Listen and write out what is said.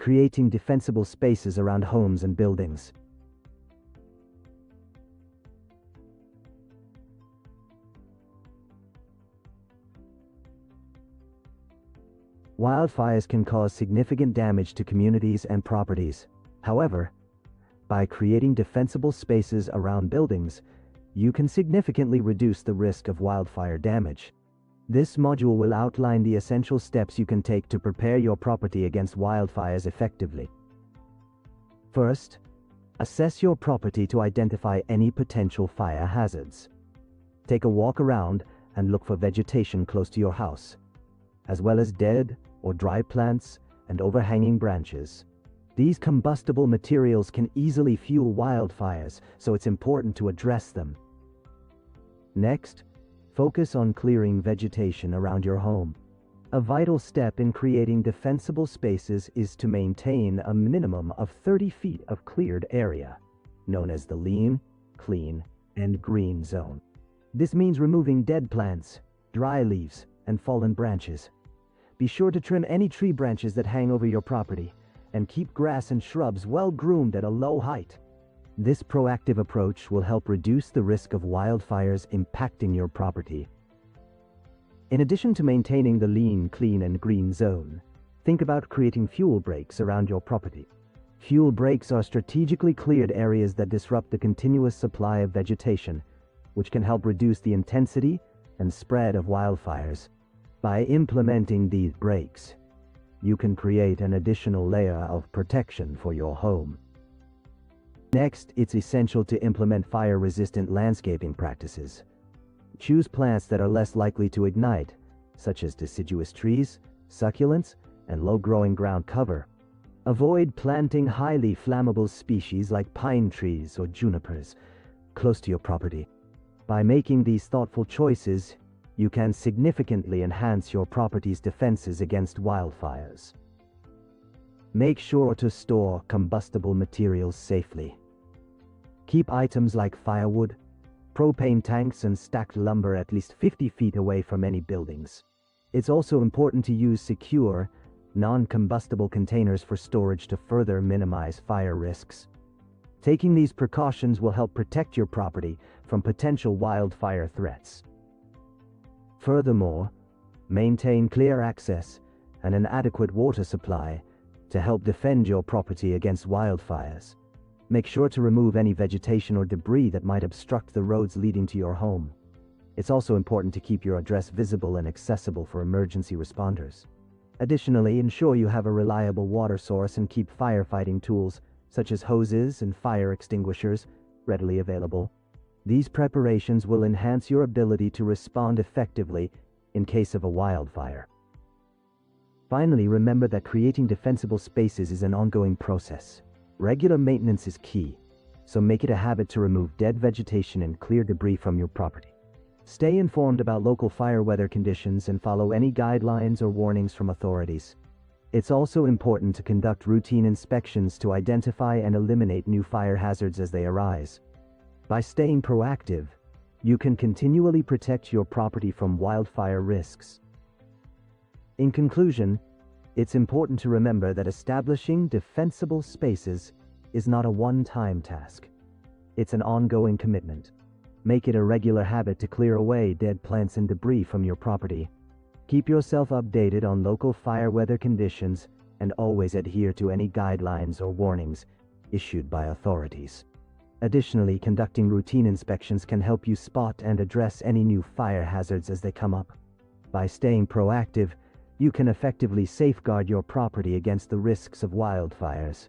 creating defensible spaces around homes and buildings. Wildfires can cause significant damage to communities and properties. However, by creating defensible spaces around buildings, you can significantly reduce the risk of wildfire damage. This module will outline the essential steps you can take to prepare your property against wildfires effectively. First, assess your property to identify any potential fire hazards. Take a walk around and look for vegetation close to your house, as well as dead or dry plants and overhanging branches. These combustible materials can easily fuel wildfires, so it's important to address them. Next, focus on clearing vegetation around your home. A vital step in creating defensible spaces is to maintain a minimum of 30 feet of cleared area, known as the lean, clean, and green zone. This means removing dead plants, dry leaves, and fallen branches. Be sure to trim any tree branches that hang over your property, and keep grass and shrubs well groomed at a low height. This proactive approach will help reduce the risk of wildfires impacting your property. In addition to maintaining the lean, clean, and green zone, think about creating fuel breaks around your property. Fuel breaks are strategically cleared areas that disrupt the continuous supply of vegetation, which can help reduce the intensity and spread of wildfires. By implementing these breaks, you can create an additional layer of protection for your home. Next, it's essential to implement fire-resistant landscaping practices. Choose plants that are less likely to ignite, such as deciduous trees, succulents, and low-growing ground cover. Avoid planting highly flammable species like pine trees or junipers close to your property. By making these thoughtful choices, you can significantly enhance your property's defenses against wildfires. Make sure to store combustible materials safely. Keep items like firewood, propane tanks, and stacked lumber at least 50 feet away from any buildings. It's also important to use secure, non-combustible containers for storage to further minimize fire risks. Taking these precautions will help protect your property from potential wildfire threats. Furthermore, maintain clear access and an adequate water supply to help defend your property against wildfires. Make sure to remove any vegetation or debris that might obstruct the roads leading to your home. It's also important to keep your address visible and accessible for emergency responders. Additionally, ensure you have a reliable water source and keep firefighting tools, such as hoses and fire extinguishers, readily available. These preparations will enhance your ability to respond effectively in case of a wildfire. Finally, remember that creating defensible spaces is an ongoing process. Regular maintenance is key, so make it a habit to remove dead vegetation and clear debris from your property. Stay informed about local fire weather conditions and follow any guidelines or warnings from authorities. It's also important to conduct routine inspections to identify and eliminate new fire hazards as they arise. By staying proactive, you can continually protect your property from wildfire risks. In conclusion, it's important to remember that establishing defensible spaces is not a one-time task. It's an ongoing commitment. Make it a regular habit to clear away dead plants and debris from your property. Keep yourself updated on local fire weather conditions and always adhere to any guidelines or warnings issued by authorities. Additionally, conducting routine inspections can help you spot and address any new fire hazards as they come up. By staying proactive, you can effectively safeguard your property against the risks of wildfires.